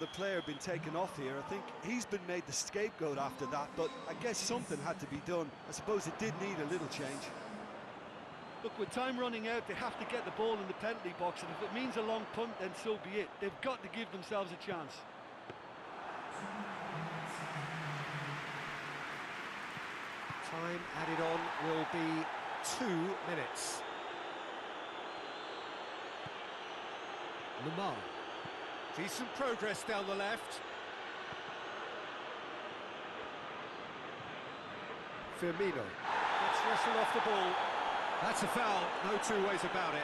The player been taken off here. I think he's been made the scapegoat after that, but I guess something had to be done. I suppose it did need a little change. Look, with time running out, they have to get the ball in the penalty box, and if it means a long punt, then so be it. They've got to give themselves a chance. Time added on will be 2 minutes. Lamar. Decent progress down the left. Firmino. Let's wrestle off the ball. That's a foul, no two ways about it.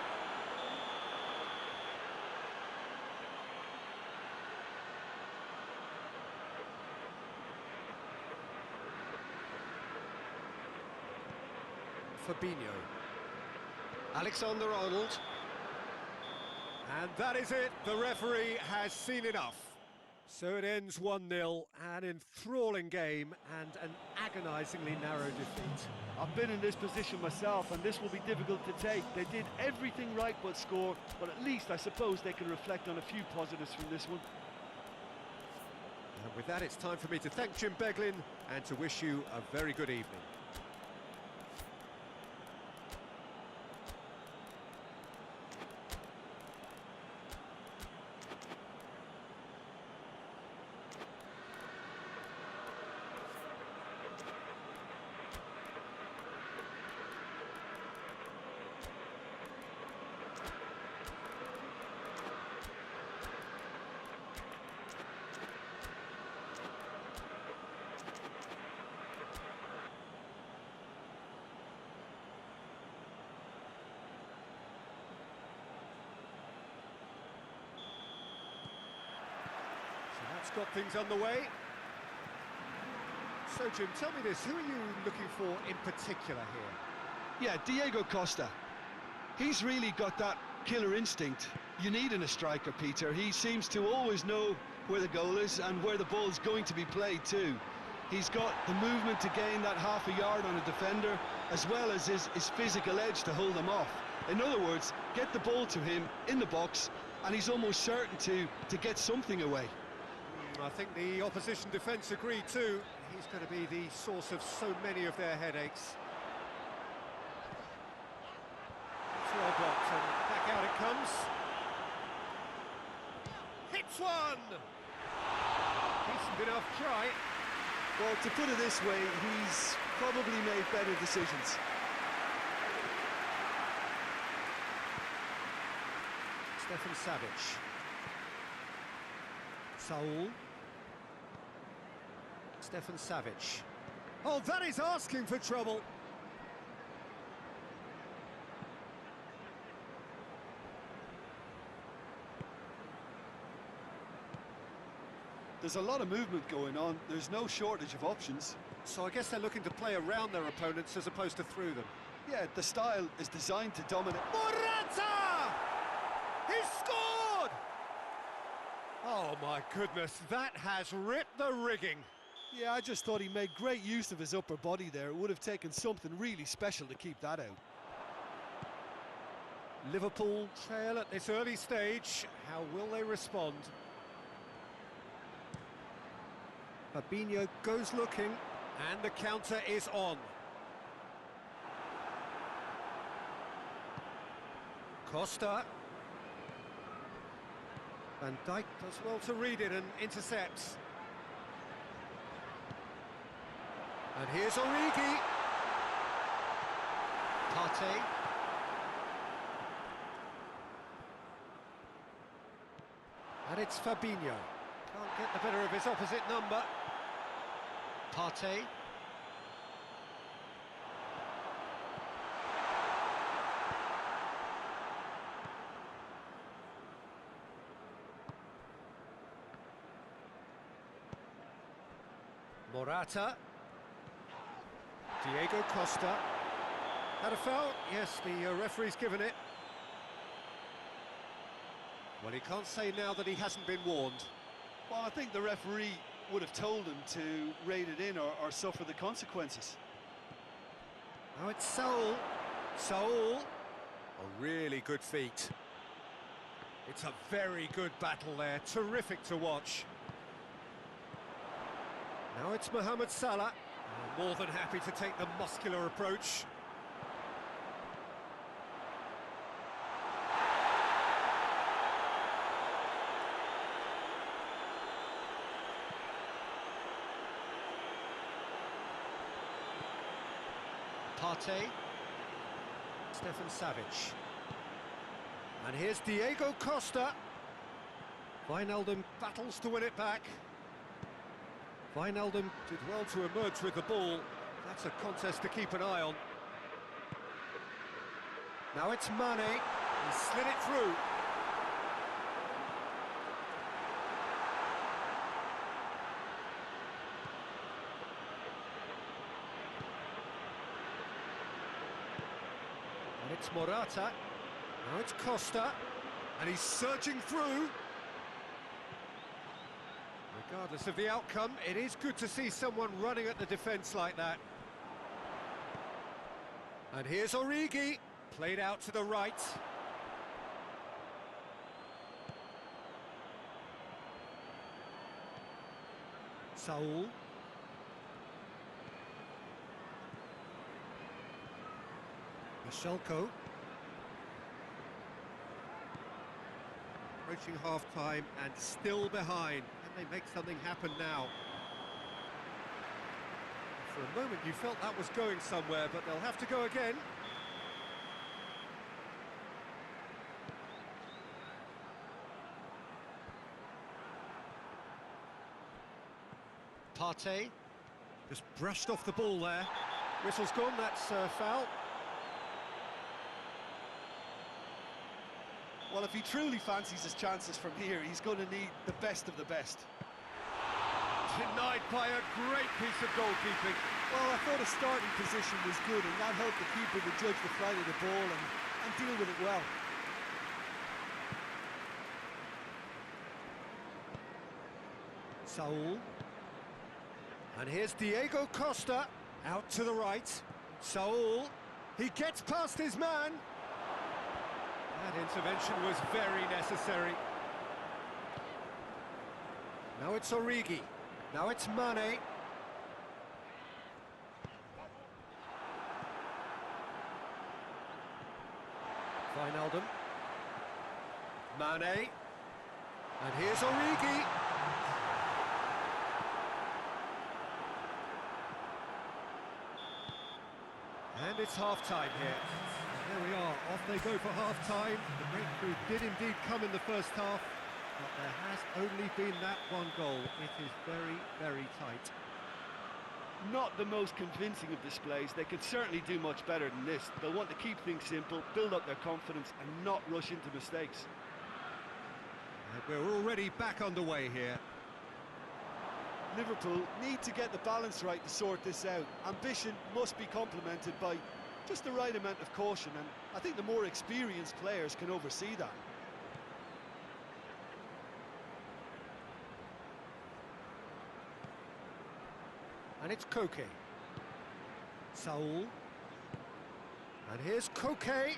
Fabinho. Alexander-Arnold. And that is it, the referee has seen enough. So it ends 1-0, an enthralling game and an agonisingly narrow defeat. I've been in this position myself, and this will be difficult to take. They did everything right but score, but at least I suppose they can reflect on a few positives from this one. And with that, it's time for me to thank Jim Beglin and to wish you a very good evening. That's got things underway. So, Jim, tell me this, who are you looking for in particular here? Yeah, Diego Costa. He's really got that killer instinct you need in a striker, Peter. He seems to always know where the goal is and where the ball is going to be played too. He's got the movement to gain that half a yard on a defender, as well as his physical edge to hold them off. In other words, get the ball to him in the box, and he's almost certain to get something away. I think the opposition defence agree too. He's going to be the source of so many of their headaches. It's well blocked, and back out it comes. Hits one! Decent enough try. Well, to put it this way, he's probably made better decisions. Stefan Savic. Saul. Stefan Savic. Oh, that is asking for trouble. There's a lot of movement going on. There's no shortage of options. So I guess they're looking to play around their opponents as opposed to through them. Yeah, the style is designed to dominate. Morata! He scored! Oh my goodness, that has ripped the rigging. Yeah, I just thought he made great use of his upper body there. It would have taken something really special to keep that out. Liverpool trail at this early stage. How will they respond? Fabinho goes looking, and the counter is on. Costa. Van Dijk does well to read it and intercepts. And here's Origi. Partey. And it's Fabinho. Can't get the better of his opposite number. Partey. Morata. Diego Costa. Had a foul? Yes, the referee's given it. Well, he can't say now that he hasn't been warned. Well, I think the referee would have told him to rate it in or suffer the consequences. Now it's Saul. Saul. A really good feat. It's a very good battle there, terrific to watch. Now it's Mohamed Salah, more than happy to take the muscular approach. Partey, Stefan Savic, and here's Diego Costa. Wijnaldum battles to win it back. Wijnaldum did well to emerge with the ball. That's a contest to keep an eye on. Now it's Mane, he slid it through. And it's Morata. Now it's Costa. And he's surging through. Regardless of the outcome, it is good to see someone running at the defence like that. And here's Origi. Played out to the right. Saul. Michelko. Approaching half-time and still behind. Can they make something happen now? For a moment you felt that was going somewhere, but they'll have to go again. Partey just brushed off the ball there. Whistle's gone, that's foul. Well, if he truly fancies his chances from here, he's going to need the best of the best. Denied by a great piece of goalkeeping. Well, I thought his starting position was good, and that helped the keeper to judge the flight of the ball and deal with it well. Saul. And here's Diego Costa, out to the right. Saul, he gets past his man. That intervention was very necessary. Now it's Origi. Now it's Mane. Wijnaldum. Mane. And here's Origi. And it's half-time here. There we are, off they go for half-time. The breakthrough did indeed come in the first half, but there has only been that one goal. It is very, very tight. Not the most convincing of displays. They could certainly do much better than this. They'll want to keep things simple, build up their confidence and not rush into mistakes. And we're already back underway here. Liverpool need to get the balance right to sort this out. Ambition must be complemented by just the right amount of caution, and I think the more experienced players can oversee that. And it's Koke. Saul. And here's Koke.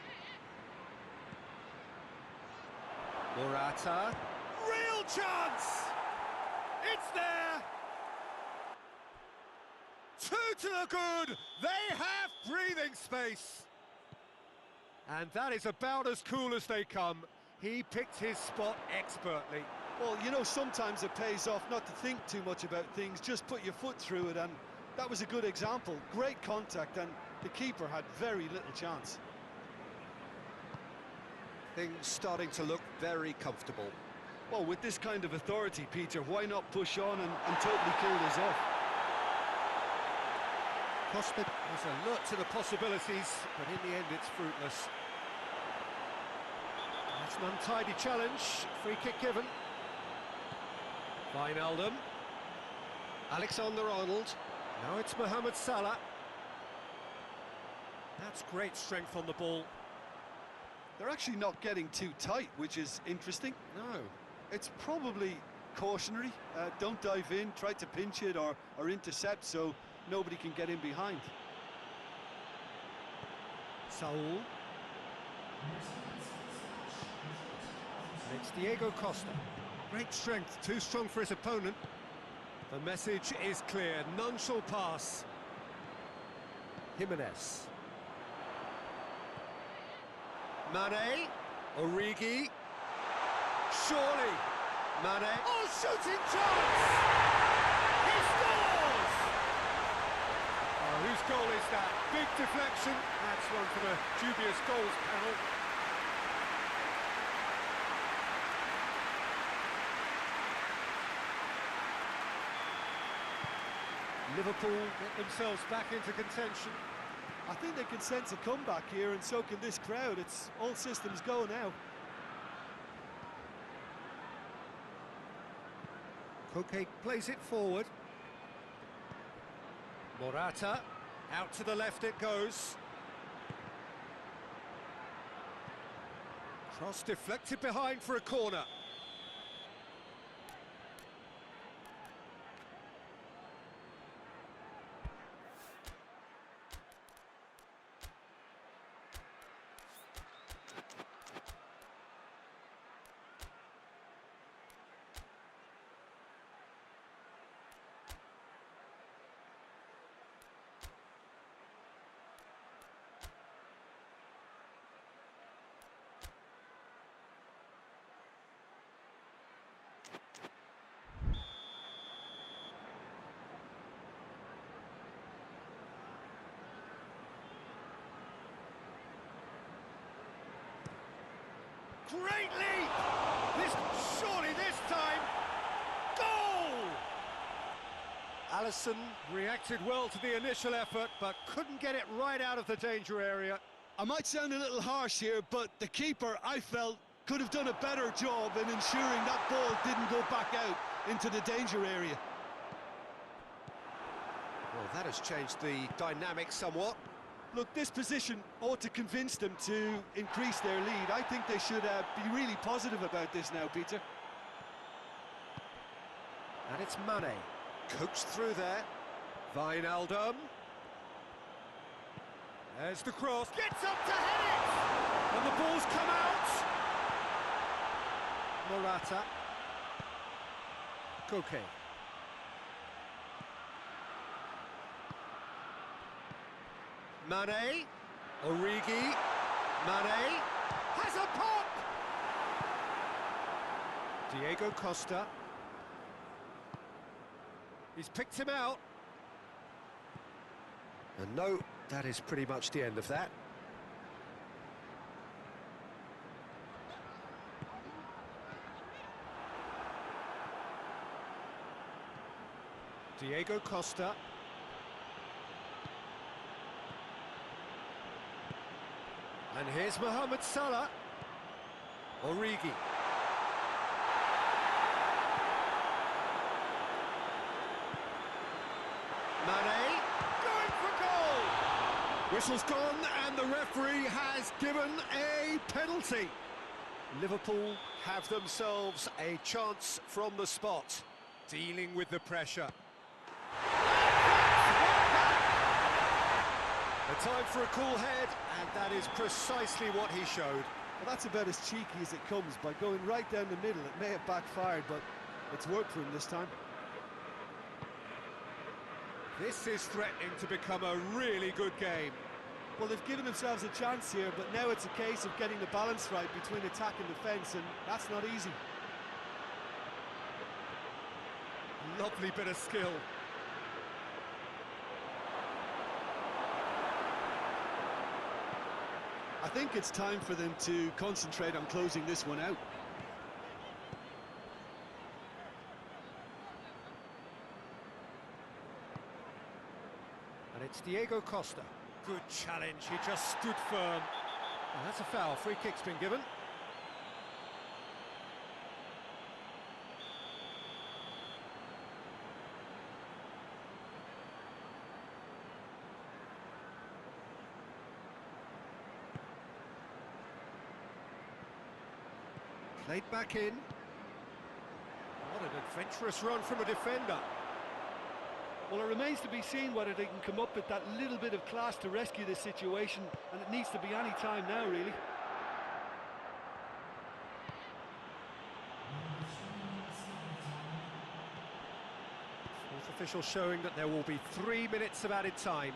Morata. Real chance! It's there! Two to the good! They have breathing space! And that is about as cool as they come. He picked his spot expertly. Well, you know, sometimes it pays off not to think too much about things, just put your foot through it, and that was a good example. Great contact, and the keeper had very little chance. Things starting to look very comfortable. Well, with this kind of authority, Peter, why not push on and totally kill this off? Costa was alert to the possibilities, but in the end it's fruitless. That's an untidy challenge, free kick given. Wijnaldum. Alexander-Arnold. Now it's Mohamed Salah. That's great strength on the ball. They're actually not getting too tight, which is interesting. No. It's probably cautionary. Don't dive in, try to pinch it or intercept so nobody can get in behind. Saul. And it's Diego Costa. Great strength, too strong for his opponent. The message is clear, none shall pass. Jimenez. Mane, Origi. Surely. Mane. Oh, shooting chance! He scores! Oh, whose goal is that? Big deflection. That's one for the dubious goals panel. Liverpool get themselves back into contention. I think they can sense a comeback here, and so can this crowd. It's all systems go now. Koke plays it forward. Morata, out to the left it goes. Cross deflected behind for a corner. Great leap! Surely this time, goal! Alisson reacted well to the initial effort, but couldn't get it right out of the danger area. I might sound a little harsh here, but the keeper, I felt, could have done a better job in ensuring that ball didn't go back out into the danger area. Well, that has changed the dynamic somewhat. Look, this position ought to convince them to increase their lead. I think they should be really positive about this now, Peter. And it's Mane. Coaxed through there. Wijnaldum. There's the cross. Gets up to head it! And the ball's come out. Morata. Koke. Mane, Origi, Mane, has a pop! Diego Costa. He's picked him out. And no, that is pretty much the end of that. Diego Costa. And here's Mohamed Salah. Origi. Mane, going for goal! Whistle's gone and the referee has given a penalty. Liverpool have themselves a chance from the spot, dealing with the pressure. A time for a cool head, and that is precisely what he showed. Well, that's about as cheeky as it comes. By going right down the middle, it may have backfired, but it's worked for him this time. This is threatening to become a really good game. Well, they've given themselves a chance here, but now it's a case of getting the balance right between attack and defence, and that's not easy. Lovely bit of skill. I think it's time for them to concentrate on closing this one out. And it's Diego Costa. Good challenge, he just stood firm. And that's a foul, free kick's been given. Played back in. What an adventurous run from a defender. Well, it remains to be seen whether they can come up with that little bit of class to rescue this situation, and it needs to be any time now, really. Both officials showing that there will be 3 minutes of added time.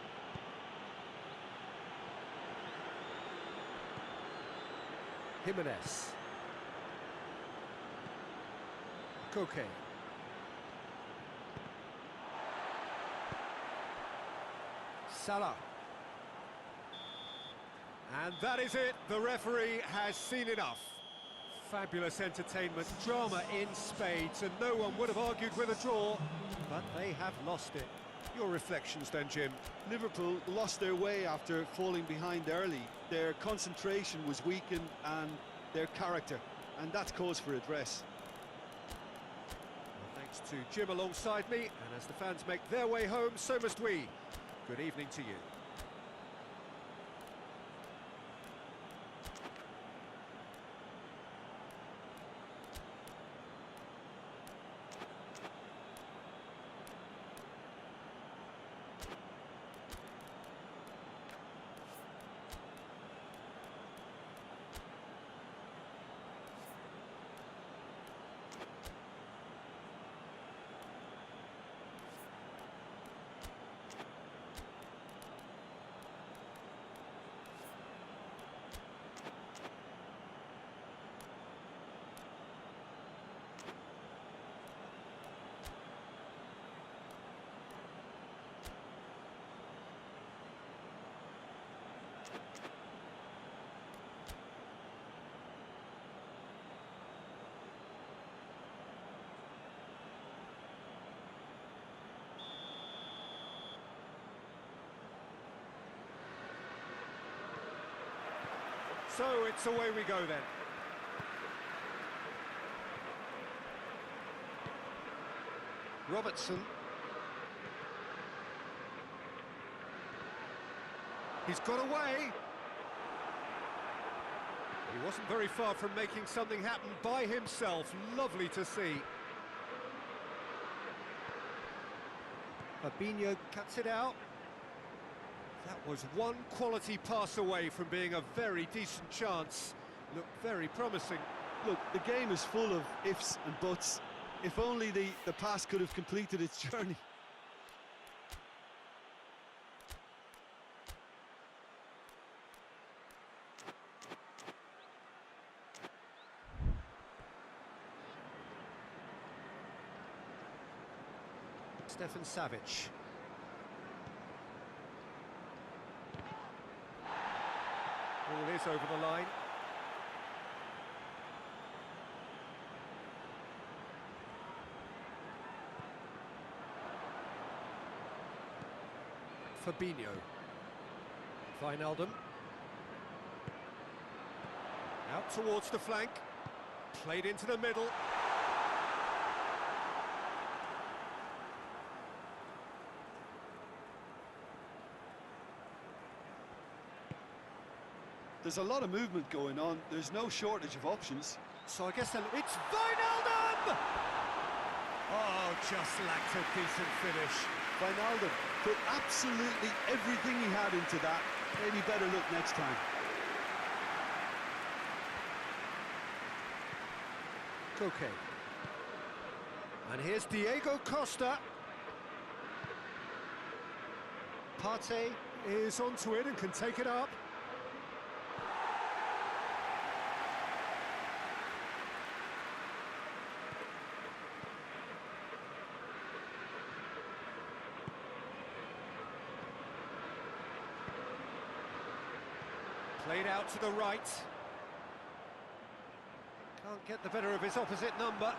Jimenez. Koke. Salah. And that is it. The referee has seen enough. Fabulous entertainment, drama in spades, and no one would have argued with a draw, but they have lost it. Your reflections then, Jim? Liverpool lost their way after falling behind early. Their concentration was weakened and their character, and that's cause for address. Well, thanks to Jim alongside me, and as the fans make their way home, so must we. Good evening to you. So it's away we go then. Robertson. He's got away. He wasn't very far from making something happen by himself. Lovely to see. Fabinho cuts it out. That was one quality pass away from being a very decent chance. Looked very promising. Look, the game is full of ifs and buts. If only the pass could have completed its journey. Stefan Savic. Ball is over the line. Fabinho. Wijnaldum. Out towards the flank. Played into the middle. There's a lot of movement going on. There's no shortage of options. So I guess it's Wijnaldum! Oh, just lacked a decent finish. Wijnaldum put absolutely everything he had into that. Maybe better look next time. Koke. And here's Diego Costa. Partey is onto it and can take it up. Played out to the right. Can't get the better of his opposite number.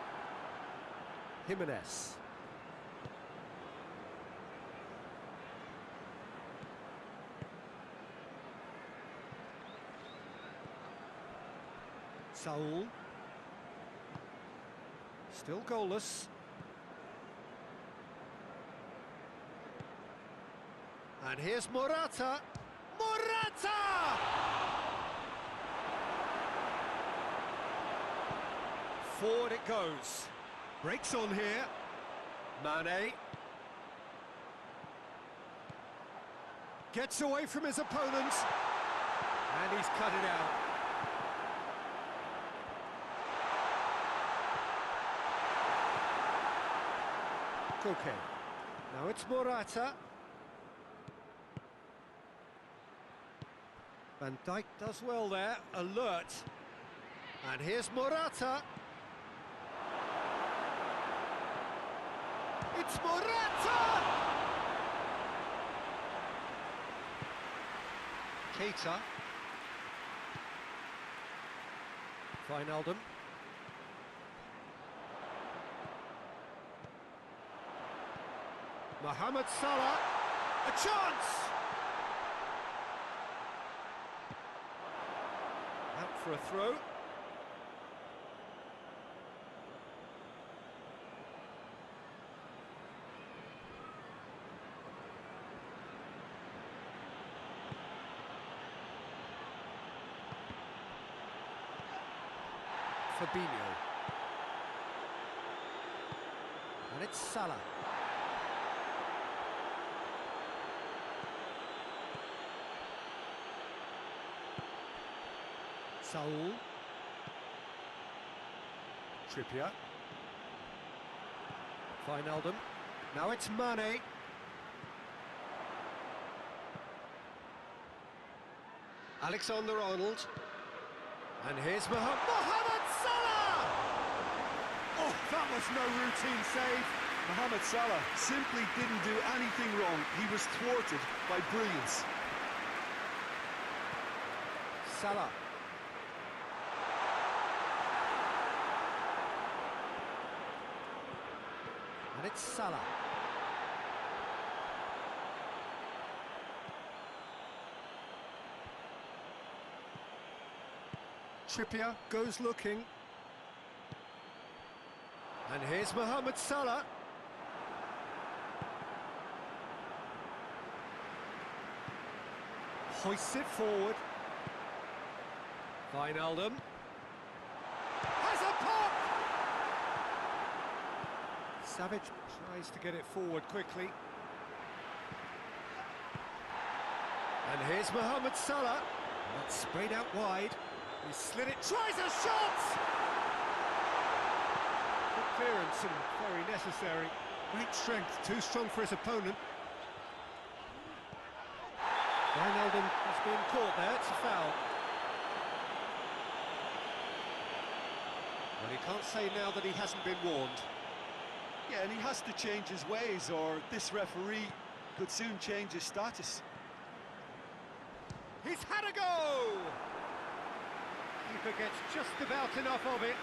Jimenez. Saul. Still goalless. And here's Morata. Morata! Forward it goes. Breaks on here. Mane. Gets away from his opponent. And he's cut it out. Koke. Now it's Morata. Van Dijk does well there, alert. And here's Morata. It's Morata! Keita. Wijnaldum. Mohamed Salah. A chance! Out for a throw. Fabinho. And it's Salah. Saul. Trippier. Wijnaldum. Now it's Mane. Alexander-Arnold. And here's Mohamed Salah! Oh, that was no routine save. Mohamed Salah simply didn't do anything wrong. He was thwarted by brilliance. Salah. And it's Salah. Trippier goes looking. And here's Mohamed Salah. Hoists it forward. Wijnaldum. Has a pop! Savage tries to get it forward quickly. And here's Mohamed Salah. That's sprayed out wide. He slid it, tries a shot! Good clearance and very necessary. Great strength, too strong for his opponent. Wijnaldum has been caught there, it's a foul. Well, he can't say now that he hasn't been warned. Yeah, and he has to change his ways, or this referee could soon change his status. He's had a go! Keeper gets just about enough of it.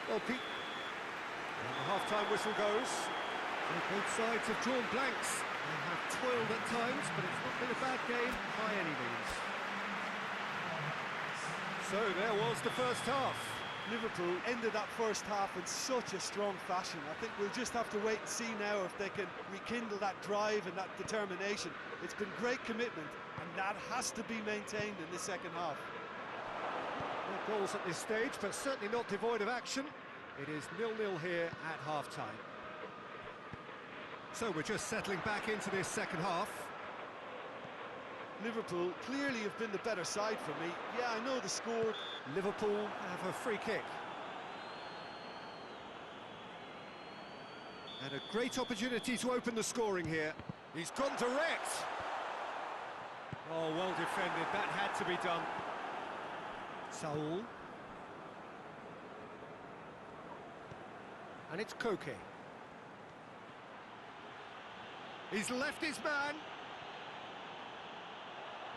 Well, Pete. And the half-time whistle goes. So both sides have drawn blanks. They have toiled at times, but it's not been a bad game by any means. So there was the first half. Liverpool ended that first half in such a strong fashion. I think we'll just have to wait and see now if they can rekindle that drive and that determination. It's been great commitment, and that has to be maintained in the second half. No goals at this stage, but certainly not devoid of action. It is 0-0 here at half-time. So we're just settling back into this second half. Liverpool clearly have been the better side for me. Yeah, I know the score. Liverpool have a free kick. And a great opportunity to open the scoring here. He's gone direct. Oh, well defended. That had to be done. Saul. And it's Koke. He's left his man.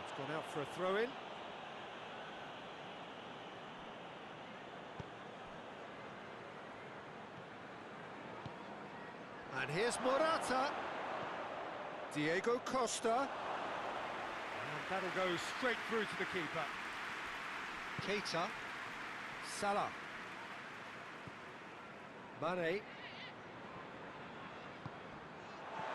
It's gone out for a throw-in. And here's Morata. Diego Costa. And that'll go straight through to the keeper. Keita. Salah. Mane.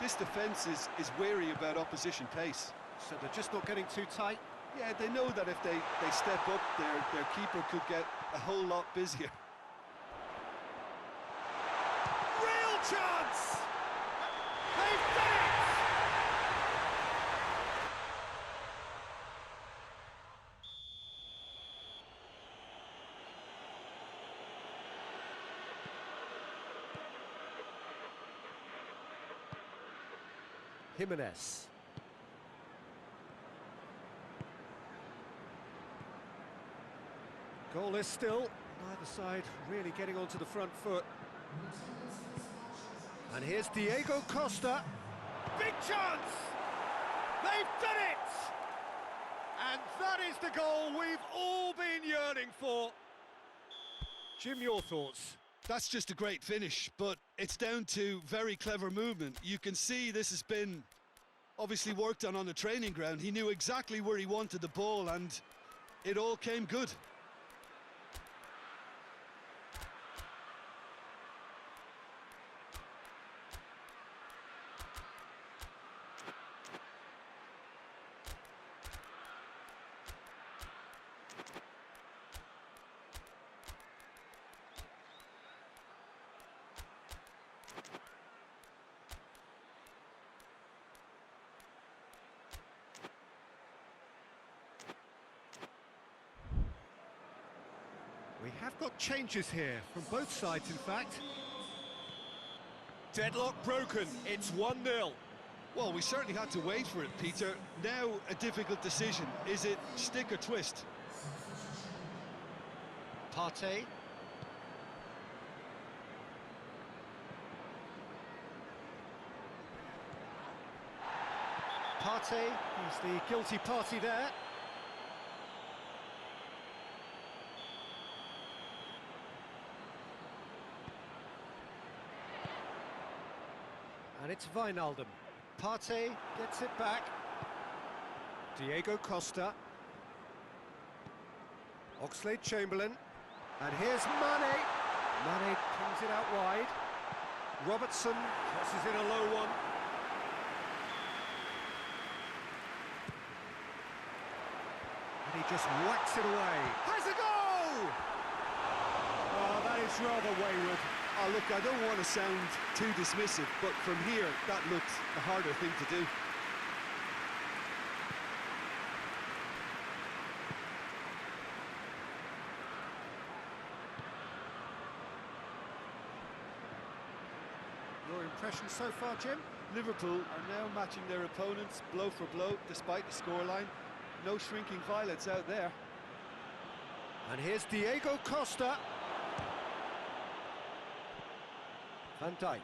This defence is wary about opposition pace. So they're just not getting too tight. Yeah, they know that if they step up, their keeper could get a whole lot busier. Real chance! They've done it! Jimenez. Goalless still, neither side really getting onto the front foot. And here's Diego Costa. Big chance! They've done it! And that is the goal we've all been yearning for. Jim, your thoughts? That's just a great finish, but it's down to very clever movement. You can see this has been obviously worked on the training ground. He knew exactly where he wanted the ball and it all came good. We have got changes here, from both sides in fact. Deadlock broken, it's 1-0. Well, we certainly had to wait for it, Peter. Now a difficult decision. Is it stick or twist? Partey. Partey, he's the guilty party there. And it's Wijnaldum. Partey gets it back. Diego Costa. Oxlade-Chamberlain. And here's Mane. Mane pings it out wide. Robertson crosses in a low one. And he just whacks it away. Has a goal! Oh, that is rather wayward. Oh, look, I don't want to sound too dismissive, but from here, that looked the harder thing to do. Your impression so far, Jim? Liverpool are now matching their opponents blow for blow, despite the scoreline. No shrinking violets out there. And here's Diego Costa. Van Dijk.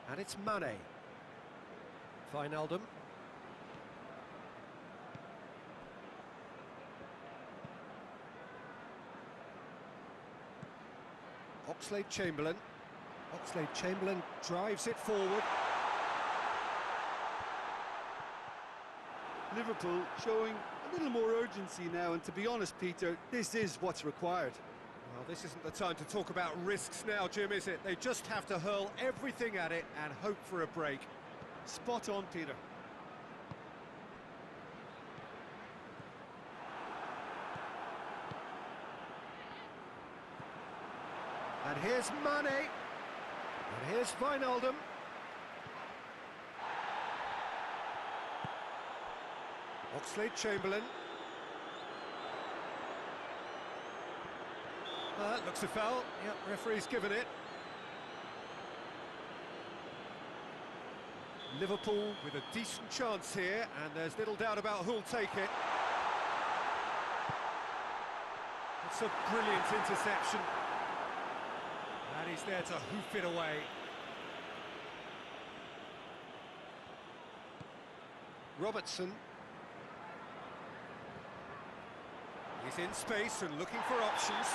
And it's Mane. Wijnaldum. Oxlade-Chamberlain. Oxlade-Chamberlain drives it forward. Liverpool showing a little more urgency now, and to be honest, Peter, this is what's required. Well, this isn't the time to talk about risks now, Jim, is it? They just have to hurl everything at it and hope for a break. Spot on, Peter. And here's Mane. And here's Wijnaldum. Oxlade-Chamberlain. Looks a foul. Yep, referee's given it. Liverpool with a decent chance here, and there's little doubt about who'll take it. It's a brilliant interception. And he's there to hoof it away. Robertson. He's in space and looking for options.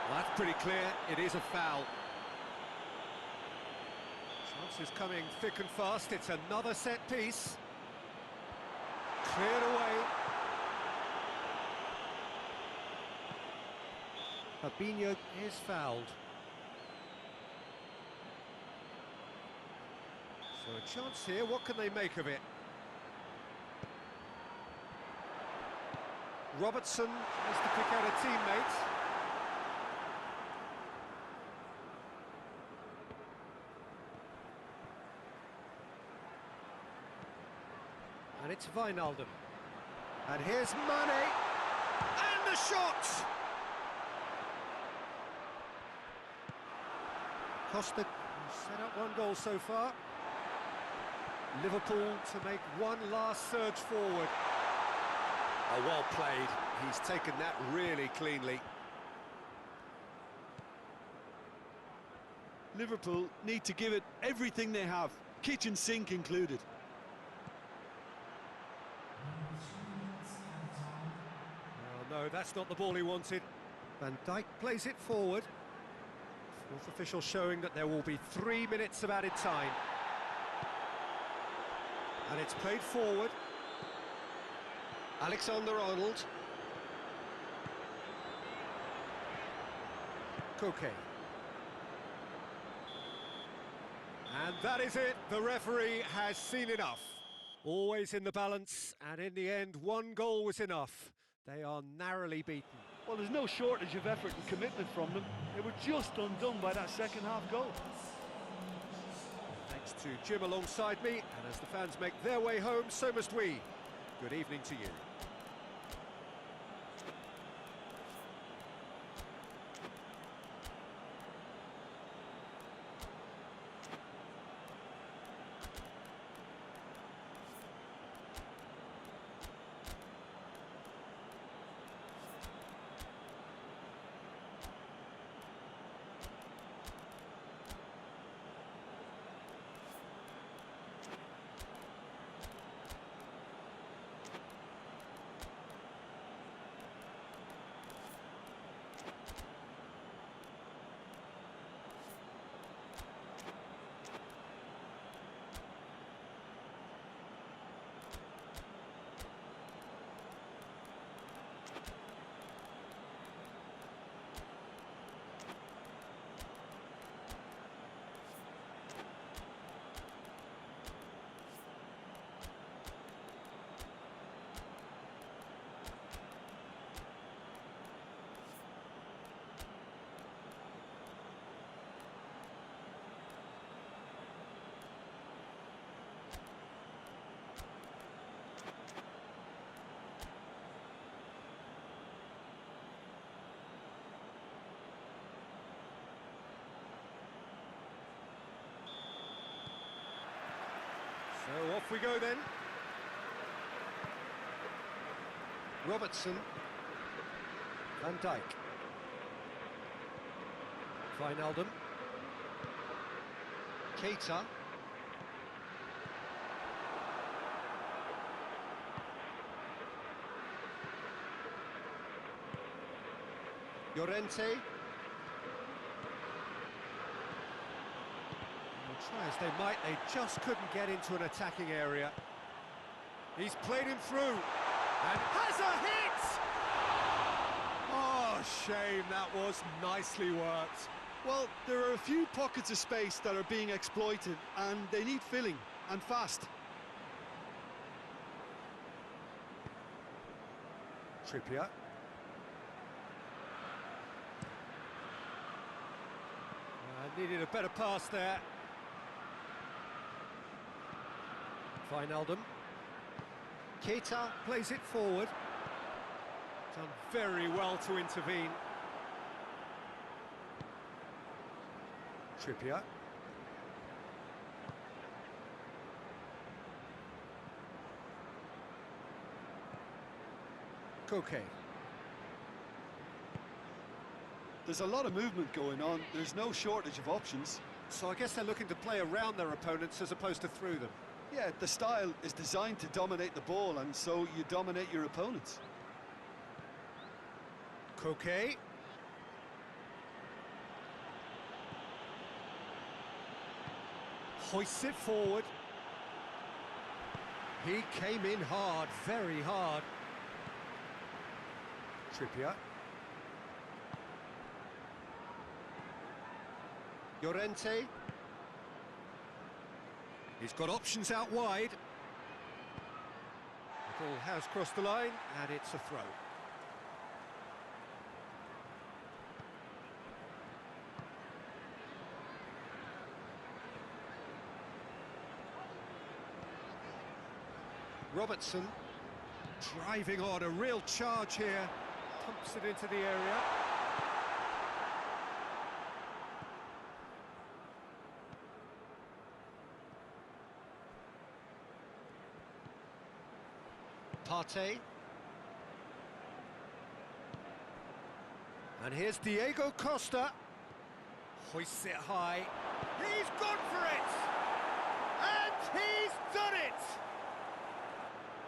Well, that's pretty clear, it is a foul. Chances coming thick and fast, it's another set piece. Cleared away. Fabinho is fouled. So a chance here, what can they make of it? Robertson tries to pick out a teammate. And it's Wijnaldum. And here's Mane. And the shot! Costa Set up one goal so far. Liverpool to make one last surge forward. Oh, well played. He's taken that really cleanly. Liverpool need to give it everything they have, kitchen sink included. Well, no, that's not the ball he wanted. Van Dijk plays it forward. Fourth official showing that there will be 3 minutes of added time. And it's played forward. Alexander-Arnold. Koke. And that is it. The referee has seen enough. Always in the balance, and in the end, one goal was enough. They are narrowly beaten. Well, there's no shortage of effort and commitment from them. They were just undone by that second-half goal. Thanks to Jim alongside me, and as the fans make their way home, so must we. Good evening to you. So off we go then. Robertson. Van Dijk. Wijnaldum. Keita. Llorente. Try as they might, they just couldn't get into an attacking area. He's played him through, and has a hit! Oh, shame, that was nicely worked. Well, there are a few pockets of space that are being exploited, and they need filling, and fast. Trippier. Needed a better pass there. Wijnaldum. Keita plays it forward. Done very well to intervene. Trippier. Koke. There's a lot of movement going on. There's no shortage of options. So I guess they're looking to play around their opponents as opposed to through them. Yeah, the style is designed to dominate the ball, and so you dominate your opponents. Koke. Hoists it forward. He came in hard, very hard. Trippier. Llorente. He's got options out wide. The ball has crossed the line, and it's a throw. Robertson driving on, a real charge here. Pumps it into the area. Partey. And here's Diego Costa. Hoists it high. He's gone for it! And he's done it!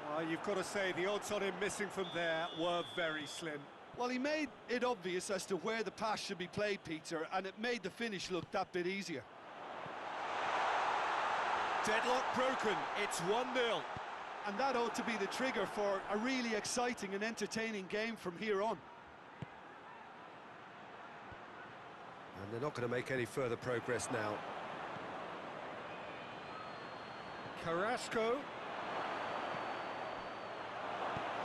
Well, you've got to say the odds on him missing from there were very slim. Well, he made it obvious as to where the pass should be played, Peter, and it made the finish look that bit easier. Deadlock broken, it's 1-0. And that ought to be the trigger for a really exciting and entertaining game from here on. And they're not going to make any further progress now. Carrasco.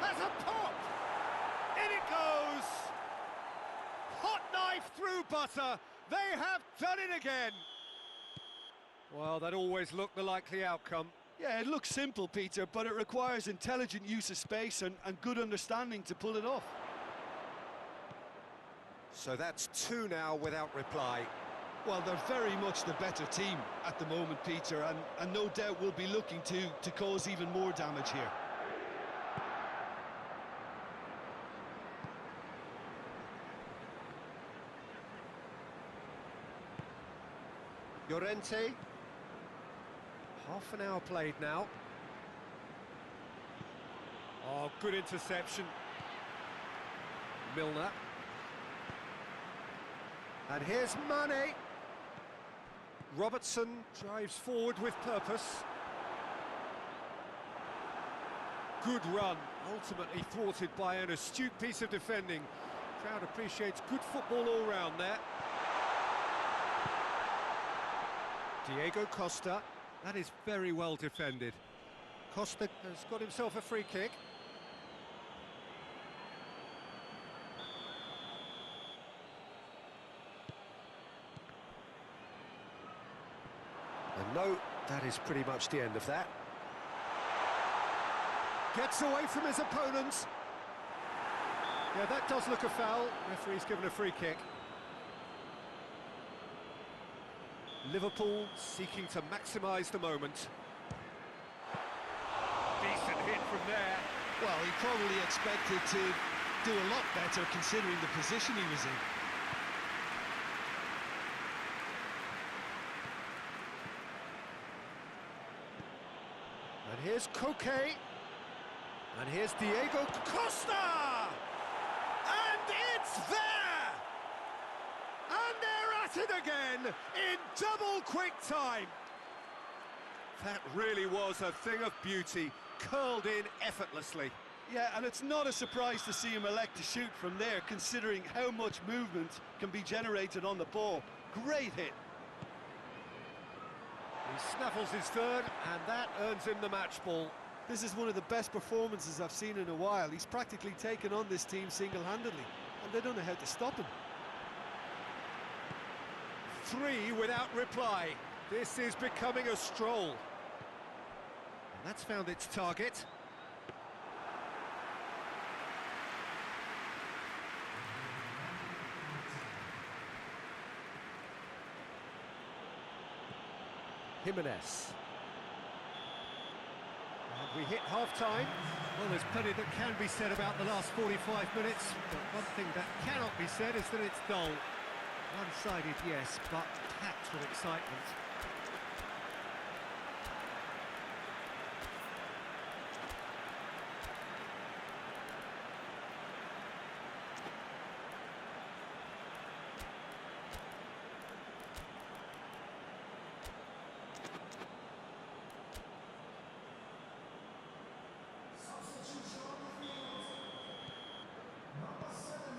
That's a pop! In it goes! Hot knife through butter. They have done it again. Well, that always looked the likely outcome. Yeah, it looks simple, Peter, but it requires intelligent use of space and good understanding to pull it off. So that's 2 now without reply. Well, they're very much the better team at the moment, Peter, and no doubt will be looking to cause even more damage here. Llorente. Half an hour played now. Oh, good interception. Milner. And here's Mane. Robertson drives forward with purpose. Good run, ultimately thwarted by an astute piece of defending. Crowd appreciates good football all round there. Diego Costa. That is very well defended. Costa has got himself a free kick. And no, that is pretty much the end of that. Gets away from his opponents. Yeah, that does look a foul. Referee's given a free kick. Liverpool seeking to maximise the moment. Decent hit from there. Well, he probably expected to do a lot better considering the position he was in. And here's Koke. And here's Diego Costa! And it's there! And they're at it again in double quick time. That really was a thing of beauty, curled in effortlessly. Yeah, and it's not a surprise to see him elect to shoot from there, considering how much movement can be generated on the ball. Great hit. He snaffles his third, and that earns him the match ball. This is one of the best performances I've seen in a while. He's practically taken on this team single-handedly, and they don't know how to stop him. 3 without reply. This is becoming a stroll. And that's found its target. Jimenez. And we hit half-time. Well, there's plenty that can be said about the last 45 minutes, but one thing that cannot be said is that it's dull. One-sided, yes, but packed with excitement.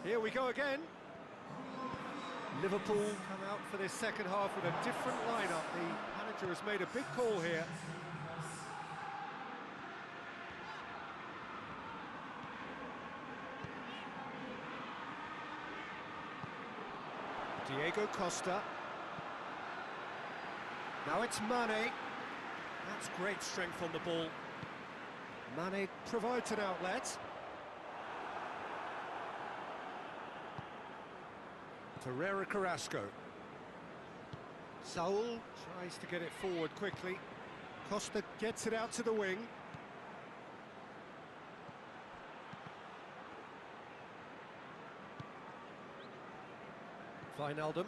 Here we go again. Liverpool come out for this second half with a different lineup. The manager has made a big call here. Diego Costa. Now it's Mane. That's great strength on the ball. Mane provides an outlet. Herrera Carrasco. Saul tries to get it forward quickly. Costa gets it out to the wing. Wijnaldum.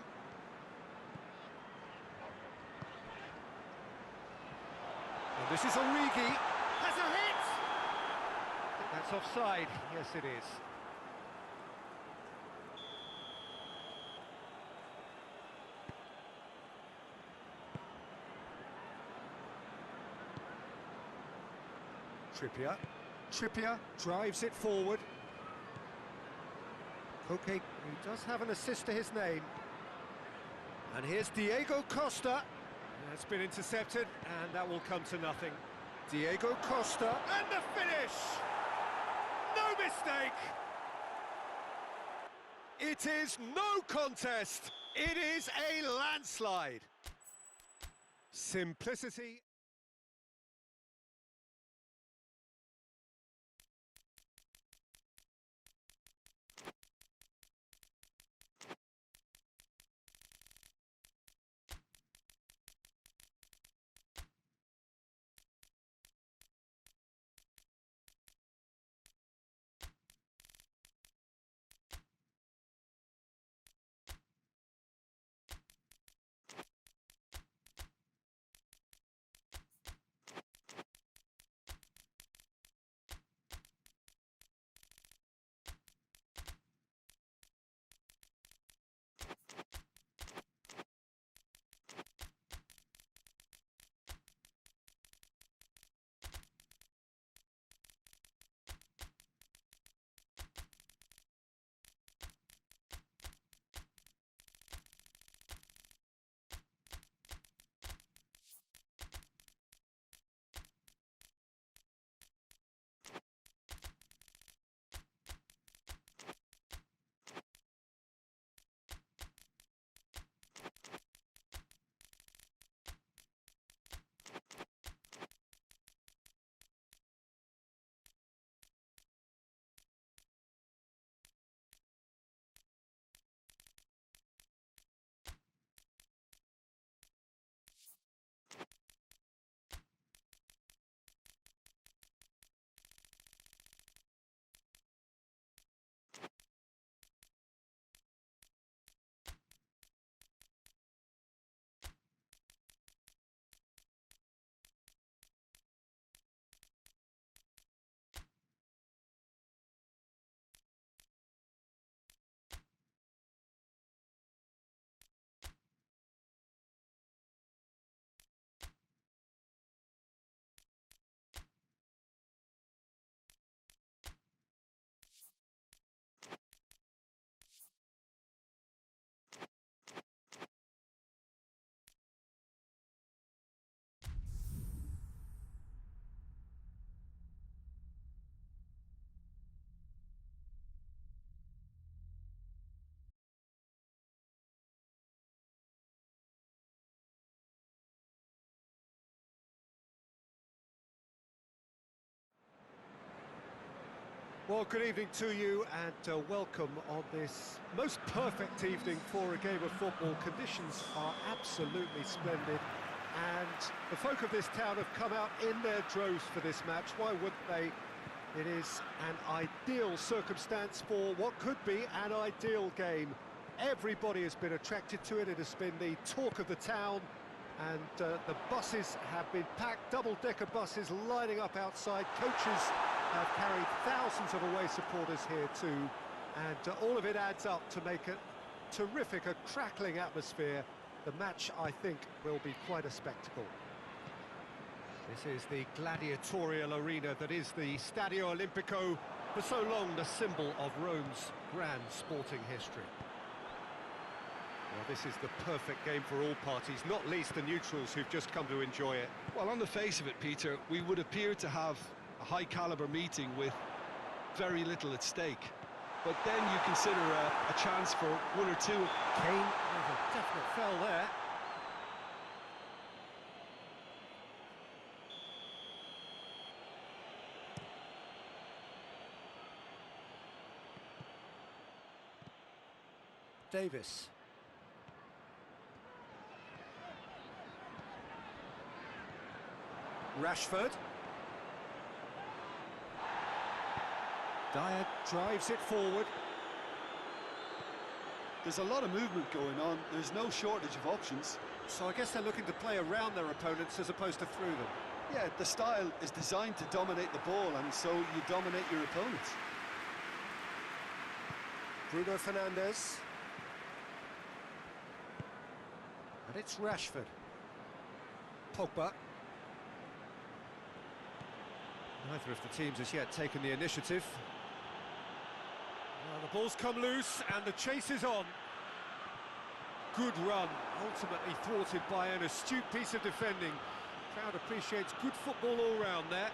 And this is Origi. Has a hit! I think that's offside. Yes, it is. Trippier drives it forward. Okay, he does have an assist to his name. And here's Diego Costa. That's been intercepted, and that will come to nothing. Diego Costa, and the finish! No mistake! It is no contest. It is a landslide. Simplicity. Well, good evening to you, and welcome on this most perfect evening for a game of football. Conditions are absolutely splendid, and the folk of this town have come out in their droves for this match. Why wouldn't they? It is an ideal circumstance for what could be an ideal game. Everybody has been attracted to it. It has been the talk of the town, and the buses have been packed, double-decker buses lining up outside. Coaches have carried thousands of away supporters here too, and all of it adds up to make a terrific, a crackling atmosphere. The match, I think, will be quite a spectacle. This is the gladiatorial arena that is the Stadio Olimpico, for so long the symbol of Rome's grand sporting history. Well, this is the perfect game for all parties, not least the neutrals who've just come to enjoy it. Well, on the face of it, Peter, we would appear to have a high-caliber meeting with very little at stake. But then you consider a chance for one or two. Kane with a definite foul there. Davis. Rashford. Dyer drives it forward. There's a lot of movement going on. There's no shortage of options. So I guess they're looking to play around their opponents as opposed to through them. Yeah, the style is designed to dominate the ball, and so you dominate your opponents. Bruno Fernandes. And it's Rashford. Pogba. Neither of the teams has yet taken the initiative. Well, the ball's come loose and the chase is on. Good run, ultimately thwarted by an astute piece of defending. Crowd appreciates good football all round there.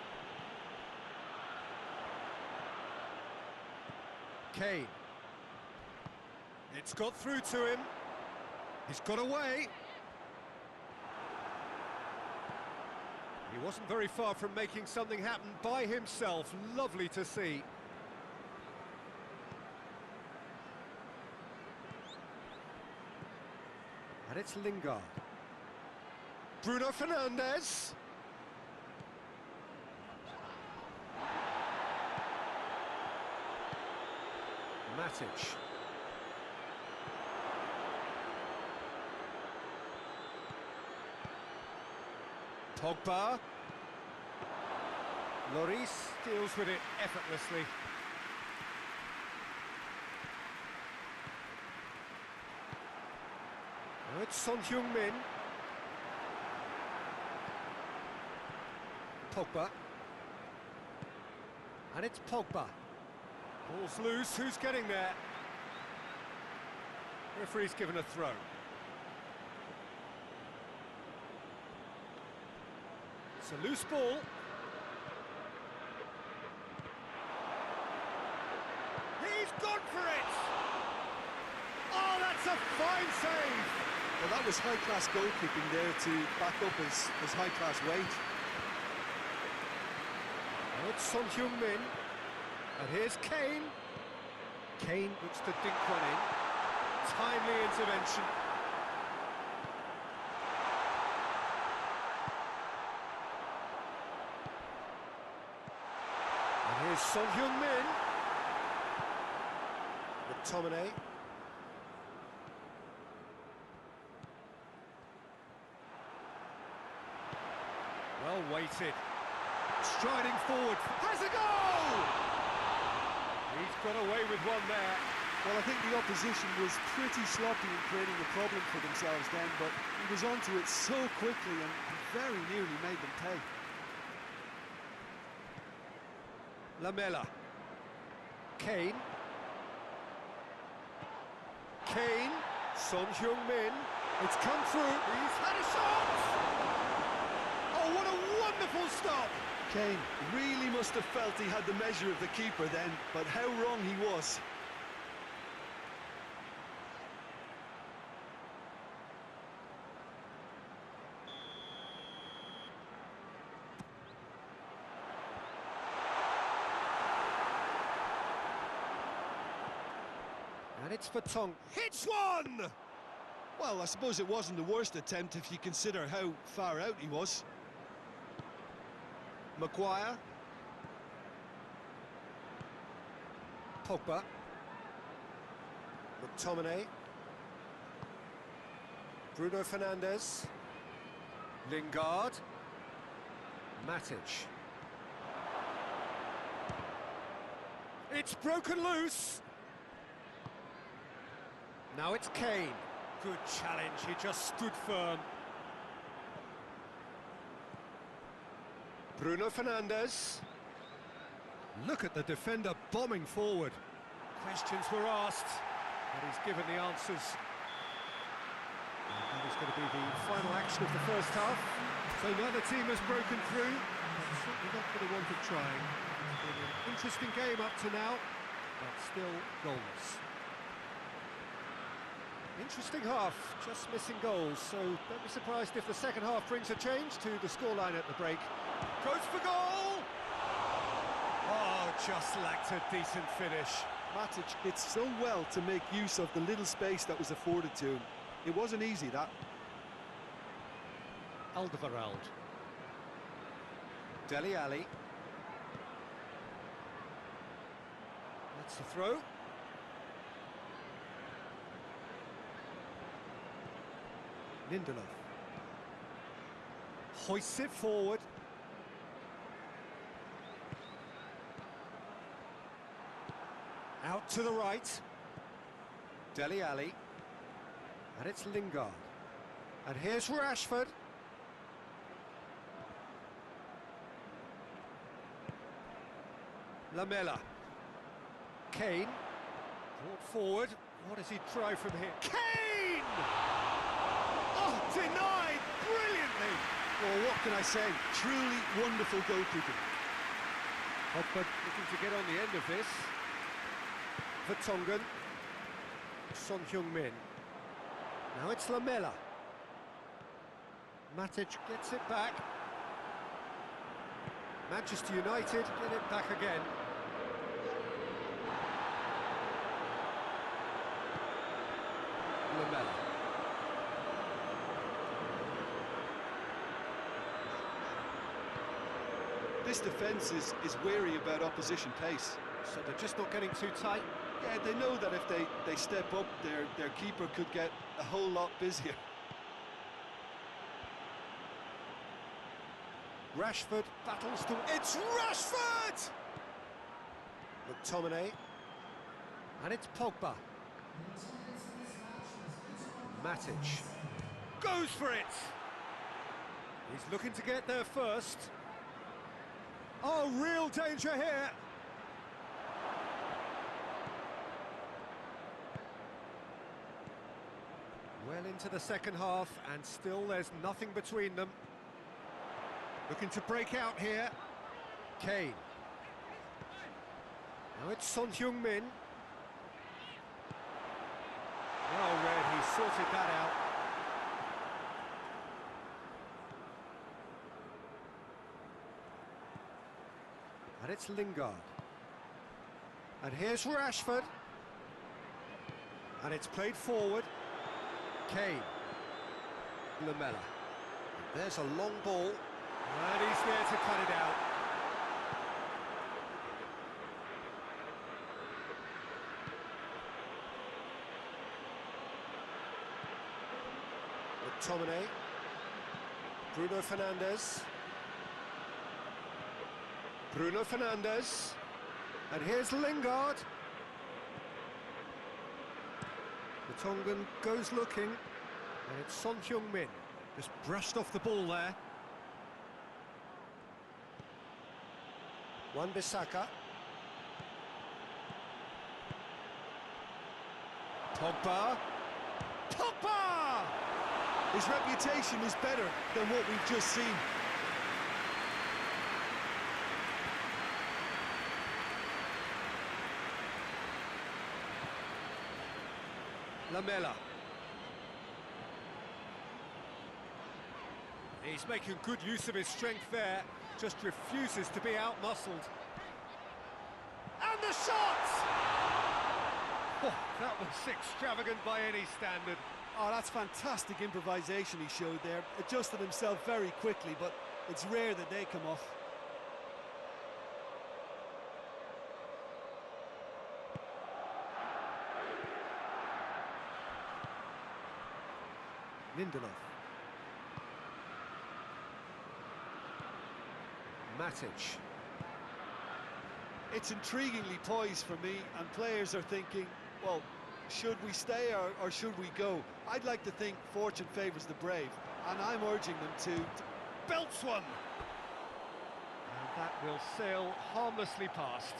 Kane. It's got through to him. He's got away. He wasn't very far from making something happen by himself. Lovely to see. And it's Lingard. Bruno Fernandes. Matic. Pogba. Lloris deals with it effortlessly. Now it's Son Heung-min. Pogba. And it's Pogba. Ball's loose, who's getting there? Referee's given a throw. It's a loose ball. He's gone for it! Oh, that's a fine save! Well, that was high-class goalkeeping there to back up his high-class weight. Now it's Son Heung-min. And here's Kane. Kane looks to dink one in. Timely intervention. And here's Son Heung-min. McTominay. Well weighted. Striding forward. Has a goal! He's got away with one there. Well, I think the opposition was pretty sloppy in creating a problem for themselves then, but he was onto it so quickly and very nearly made them pay. Lamela. Kane. Kane. Son Heung-min. It's come through. He's had a shot! Oh, what a wonderful stop! Kane really must have felt he had the measure of the keeper then, but how wrong he was. And it's for Tong. Hits one! Well, I suppose it wasn't the worst attempt if you consider how far out he was. Maguire. Pogba. McTominay. Bruno Fernandes. Lingard. Matic. It's broken loose. Now it's Kane. Good challenge, he just stood firm. Bruno Fernandes. Look at the defender bombing forward. Questions were asked, but he's given the answers. And that is going to be the final action of the first half. So neither team has broken through, but certainly not for the want of trying. It's been an interesting game up to now, but still goalless. Interesting half, just missing goals, so don't be surprised if the second half brings a change to the scoreline at the break. Goes for goal! Oh, just lacked a decent finish. Matic did so well to make use of the little space that was afforded to him. It wasn't easy, that. Alderweireld. Dele Alli. That's the throw. Lindelof hoists it forward. Out to the right. Dele Alli. And it's Lingard. And here's Rashford. Lamela. Kane. Brought forward. What does he try from here? Kane! Oh, denied brilliantly! Well, what can I say? Truly wonderful goalkeeping. Pogba looking to get on the end of this. Vertonghen. Son Heung-min. Now it's Lamela. Matic gets it back. Manchester United get it back again. Lamela. This defence is wary about opposition pace. So they're just not getting too tight. Yeah, they know that if they step up, their keeper could get a whole lot busier. Rashford battles to... It's Rashford! McTominay. And it's Pogba. Matic. Goes for it! He's looking to get there first. Oh, real danger here! Well into the second half, and still there's nothing between them. Looking to break out here. Kane. Now it's Son Heung-min. Well read, he sorted that out. And it's Lingard. And here's Rashford. And it's played forward. Kane. Lamela. There's a long ball. And he's there to cut it out. McTominay. Bruno Fernandes. Bruno Fernandes. And here's Lingard. Vertonghen goes looking. And it's Son Heung-min. Just brushed off the ball there. Wan-Bissaka. Pogba. Pogba! His reputation is better than what we've just seen. Lamela. He's making good use of his strength there, just refuses to be out-muscled. And the shot! Oh, that was extravagant by any standard. Oh, that's fantastic improvisation he showed there. Adjusted himself very quickly, but it's rare that they come off. Lindelof. Matic. It's intriguingly poised for me, and players are thinking, well, should we stay or should we go? I'd like to think fortune favours the brave, and I'm urging them to Belts one! And that will sail harmlessly past.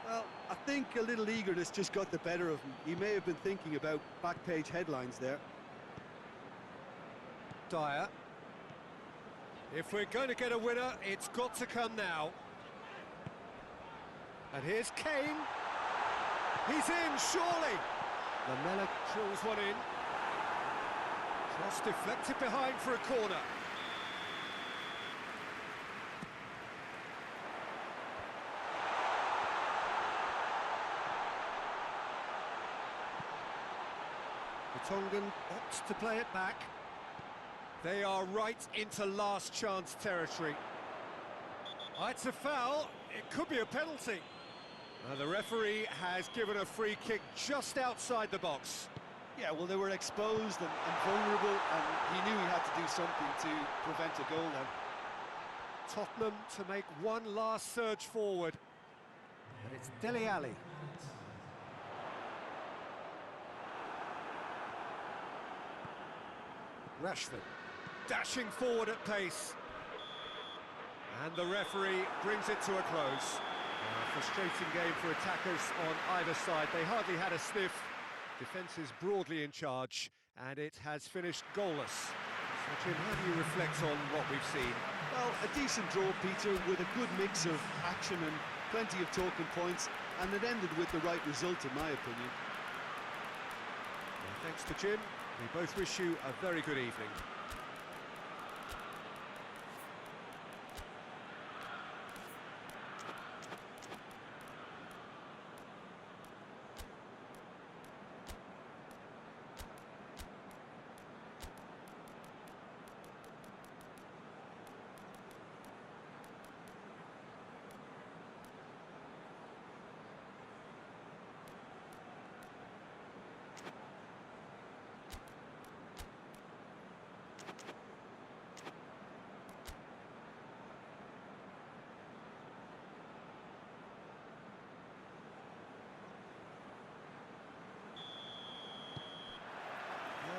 Well, I think a little eagerness just got the better of him. He may have been thinking about back-page headlines there. Dyer. If we're going to get a winner, it's got to come now. And here's Kane. He's in, surely. Lamela drills one in. Cross deflected behind for a corner. Vertonghen opts to play it back. They are right into last chance territory. Oh, it's a foul. It could be a penalty. The referee has given a free kick just outside the box. Yeah, well, they were exposed and vulnerable, and he knew he had to do something to prevent a goal then. Tottenham to make one last surge forward. But it's Dele Alli. Rashford dashing forward at pace. And the referee brings it to a close. A frustrating game for attackers on either side. They hardly had a sniff. Defence is broadly in charge, and it has finished goalless. So, Jim, how do you reflect on what we've seen? Well, a decent draw, Peter, with a good mix of action and plenty of talking points, and it ended with the right result, in my opinion. Well, thanks to Jim. We both wish you a very good evening.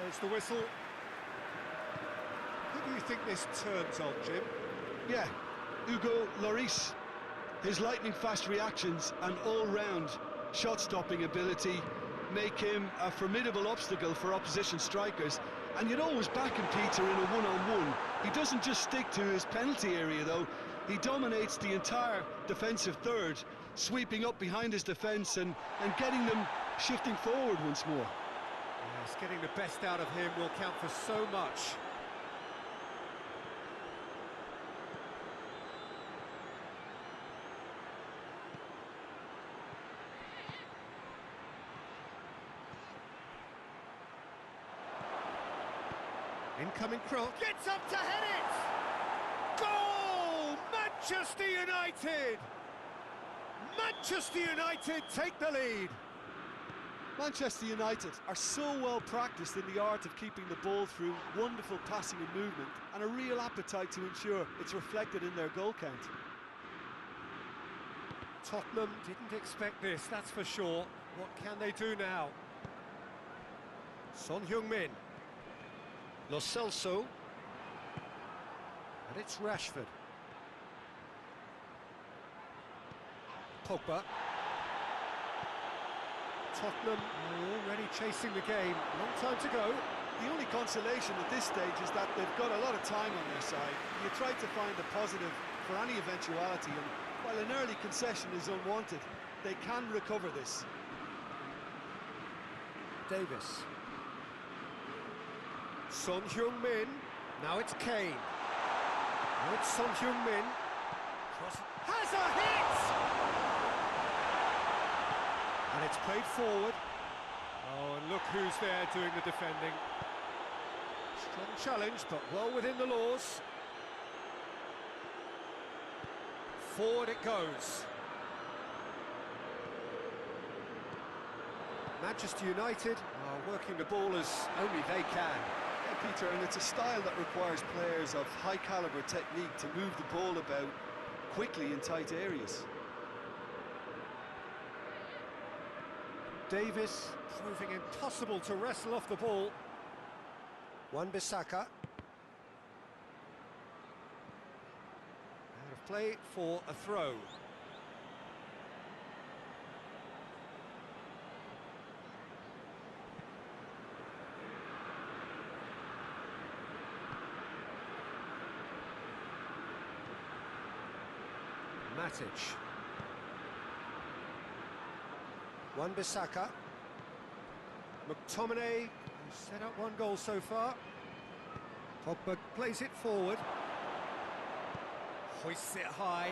There's the whistle. Who do you think this turns on, Jim? Yeah, Hugo Lloris. His lightning-fast reactions and all-round shot-stopping ability make him a formidable obstacle for opposition strikers. And you'd always back him, Peter, in a one-on-one. He doesn't just stick to his penalty area, though. He dominates the entire defensive third, sweeping up behind his defence and getting them shifting forward once more. Yes, getting the best out of him will count for so much. Incoming cross. Gets up to head it! Goal! Manchester United! Manchester United take the lead. Manchester United are so well practiced in the art of keeping the ball through wonderful passing and movement, and a real appetite to ensure it's reflected in their goal count. Tottenham didn't expect this, that's for sure. What can they do now? Son Heung-min. Lo Celso. And it's Rashford. Pogba. Tottenham are already chasing the game. Long time to go. The only consolation at this stage is that they've got a lot of time on their side. You try to find a positive for any eventuality, and while an early concession is unwanted, they can recover this. Davis. Son Heung-min. Now it's Kane. Now it's Son Heung-min. Cross. Has a hit! And it's played forward. Oh, and look who's there doing the defending. Strong challenge, but well within the laws. Forward it goes. Manchester United are working the ball as only they can. Yeah, Peter, and it's a style that requires players of high caliber technique to move the ball about quickly in tight areas. Davis proving impossible to wrestle off the ball. Wan-Bissaka. Out of play for a throw. Matic. Wan-Bissaka. McTominay, who's set up one goal so far. Pogba plays it forward. Hoists it high.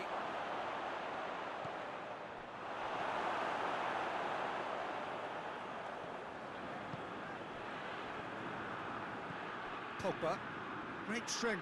Pogba, great strength.